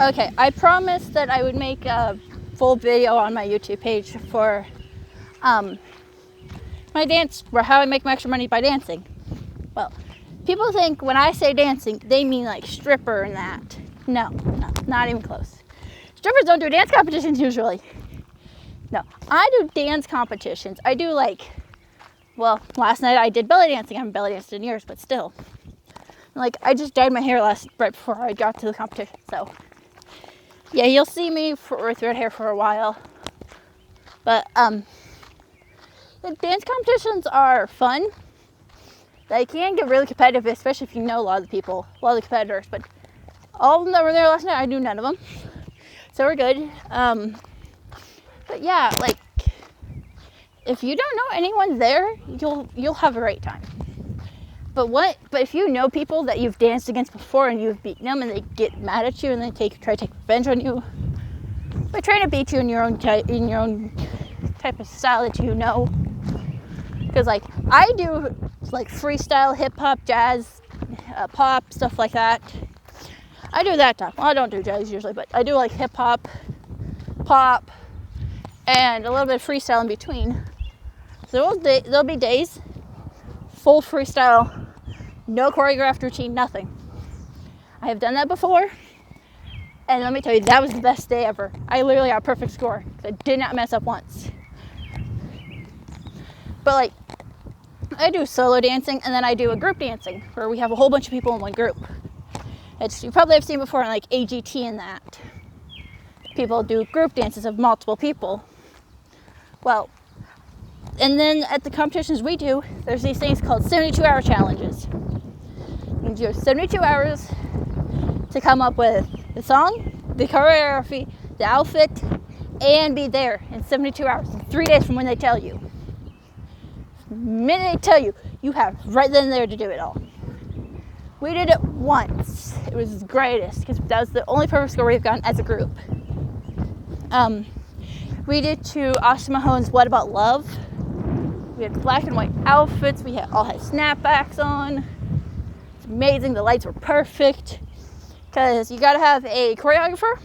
Okay, I promised that I would make a full video on my YouTube page for my dance, or how I make my extra money by dancing. Well, people think when I say dancing, they mean like stripper and that. No, not even close. Strippers don't do dance competitions usually. No, I do dance competitions. I do last night I did belly dancing. I haven't belly danced in years, but still. I just dyed my hair right before I got to the competition, so. Yeah, you'll see me with red hair for a while. But, the dance competitions are fun. They can get really competitive, especially if you know a lot of the competitors. But all of them that were there last night, I knew none of them. So we're good. But yeah, if you don't know anyone there, you'll have a great time. But if you know people that you've danced against before and you've beaten them and they get mad at you and they try to take revenge on you by trying to beat you in your own type of style that you know. Because I do freestyle, hip hop, jazz, pop, stuff like that. I do that stuff. Well, I don't do jazz usually, but I do hip hop, pop, and a little bit of freestyle in between. So there'll be days, full freestyle, no choreographed routine, nothing. I have done that before, and let me tell you, that was the best day ever. I literally got a perfect score. I did not mess up once. But I do solo dancing, and then I do a group dancing, where we have a whole bunch of people in one group. You probably have seen before in AGT and that. People do group dances of multiple people. Well, and then at the competitions we do, there's these things called 72-hour challenges. You have 72 hours to come up with the song, the choreography, the outfit, and be there in 72 hours, 3 days from when they tell you. The minute they tell you, you have right then and there to do it all. We did it once. It was the greatest, because that was the only perfect score we've gotten as a group. We did to Austin Mahone's What About Love. We had black and white outfits. We all had snapbacks on. It's amazing. The lights were perfect. Because you got to have a choreographer,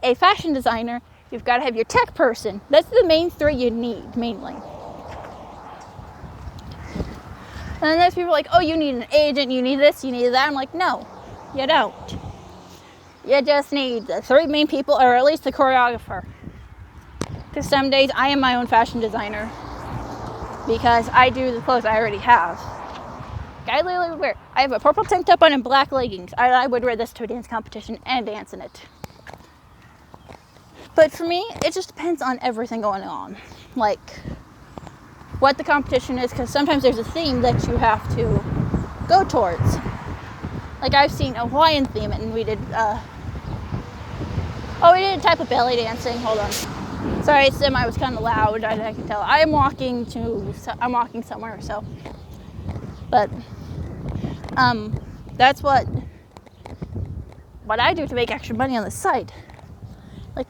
a fashion designer, you've got to have your tech person. That's the main three you need, mainly. And then there's people oh, you need an agent, you need this, you need that. I'm no, you don't. You just need the three main people, or at least the choreographer. Because some days I am my own fashion designer, because I do the clothes I already have. I literally would wear. I have a purple tank top on and black leggings. I would wear this to a dance competition and dance in it. But for me, it just depends on everything going on. What the competition is, because sometimes there's a theme that you have to go towards. I've seen a Hawaiian theme, and we did a type of belly dancing. Hold on. Sorry, semi was kind of loud. I can tell. I'm walking somewhere, so. But that's what I do to make extra money on the side.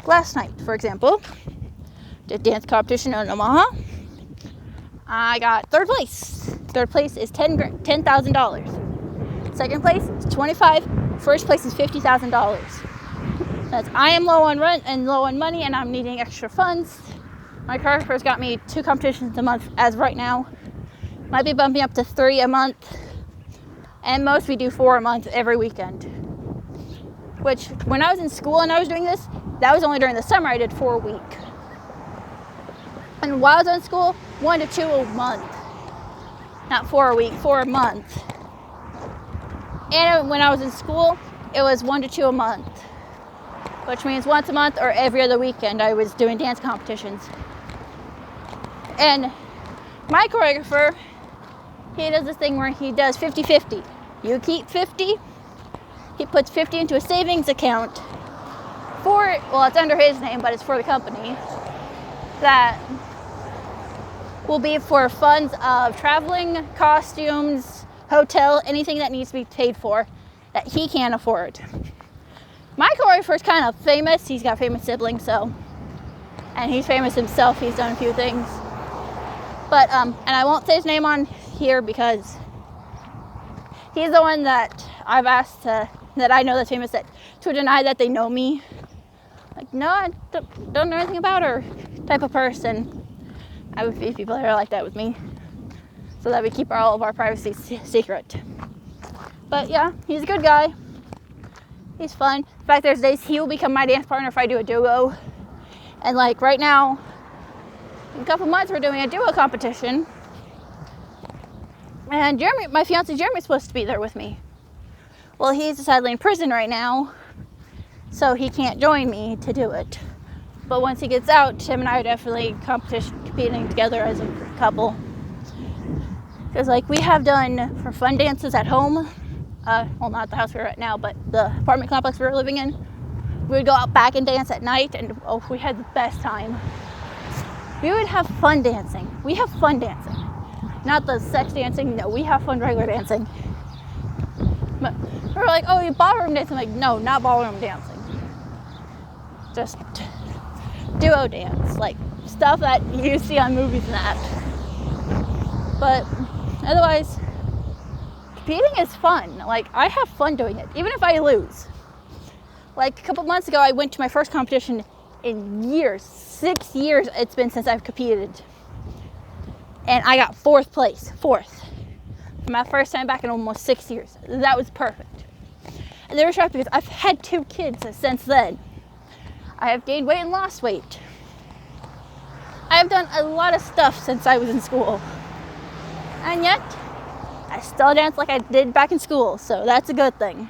Last night, for example, did dance competition in Omaha. I got third place. Third place is $10,000. Second place is $25,000. First place is $50,000. That's I am low on rent and low on money, and I'm needing extra funds. My choreographer's got me 2 competitions a month as right now. Might be bumping up to 3 a month. And most we do 4 a month every weekend. Which, when I was in school and I was doing this, that was only during the summer. I did 4 a week. And while I was in school, 1 to 2 a month. Not 4 a week, 4 a month. And when I was in school, it was 1 to 2 a month. Which means once a month or every other weekend I was doing dance competitions. And my choreographer, he does this thing where he does 50-50. You keep 50, he puts 50 into a savings account it's under his name, but it's for the company, that will be for funds of traveling, costumes, hotel, anything that needs to be paid for that he can't afford. My choreographer is kind of famous. He's got famous siblings, and he's famous himself. He's done a few things. But, and I won't say his name on here because he's the one that I've asked that I know that's famous, that to deny that they know me. Like, no, I don't know anything about her type of person. I have a few people that are like that with me, so that we keep all of our privacy secret. But yeah, he's a good guy. He's fun. In fact, there's days he will become my dance partner if I do a duo. And like right now, in a couple months, we're doing a duo competition. And Jeremy, my fiance Jeremy's supposed to be there with me. Well, he's sadly in prison right now, so he can't join me to do it. But once he gets out, him and I are definitely competing together as a couple. Because like we have done for fun dances at home, well, not the house we're at now, but the apartment complex we're living in. We would go out back and dance at night, and oh, we had the best time. We would have fun dancing. We have fun dancing. Not the sex dancing, no, we have fun regular dancing. But we're like, oh, you ballroom dancing? I'm like, no, not ballroom dancing. Just duo dance, like stuff that you see on movies and that. But otherwise, competing is fun. Like, I have fun doing it, even if I lose. Like a couple months ago, I went to my first competition in years. 6 years it's been since I've competed. And I got 4th place, 4th. For my first time back in almost 6 years. That was perfect. And they were shocked because I've had 2 kids since then. I have gained weight and lost weight. I have done a lot of stuff since I was in school. And yet, I still dance like I did back in school, so that's a good thing.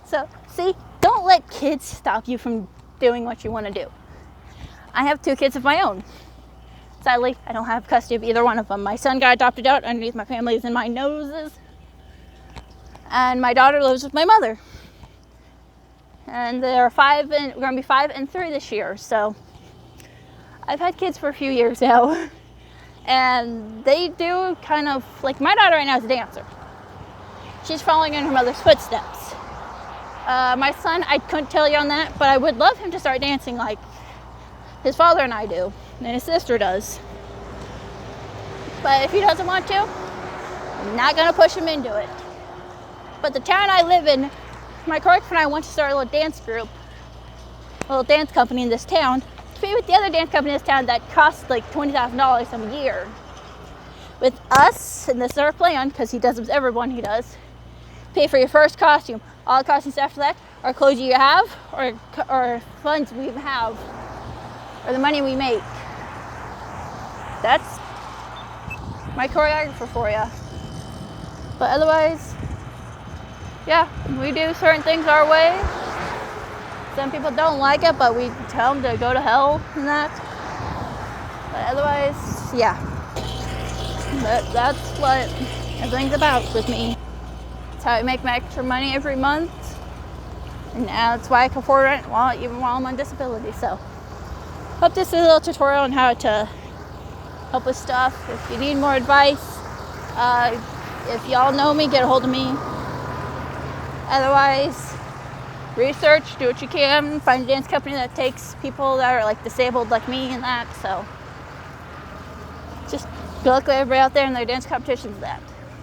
So, see, don't let kids stop you from doing what you want to do. I have 2 kids of my own. Sadly, I don't have custody of either one of them. My son got adopted out underneath my family's and my noses. And my daughter lives with my mother. And they're 5 and we're going to be 5 and 3 this year. So I've had kids for a few years now. And they do kind of, like my daughter right now is a dancer. She's following in her mother's footsteps. My son, I couldn't tell you on that, but I would love him to start dancing like his father and I do, and his sister does. But if he doesn't want to, I'm not going to push him into it. But the town I live in, my coworker and I want to start a little dance group, a little dance company in this town, to compete with the other dance company in this town that costs like $20,000 a year. With us, and this is our plan, because he does with everyone he does, pay for your first costume. All the costumes after that are clothes you have, or funds we have, or the money we make. That's my choreographer for you. But otherwise, yeah, we do certain things our way. Some people don't like it, but we tell them to go to hell and that. But otherwise, yeah. That's what everything's about with me. It's how I make my extra money every month. And that's why I can afford it even while I'm on disability. So, hope this is a little tutorial on how to help with stuff. If you need more advice, if y'all know me, get a hold of me. Otherwise, research, do what you can, find a dance company that takes people that are like disabled like me and that. So, just good luck with everybody out there in their dance competitions and that.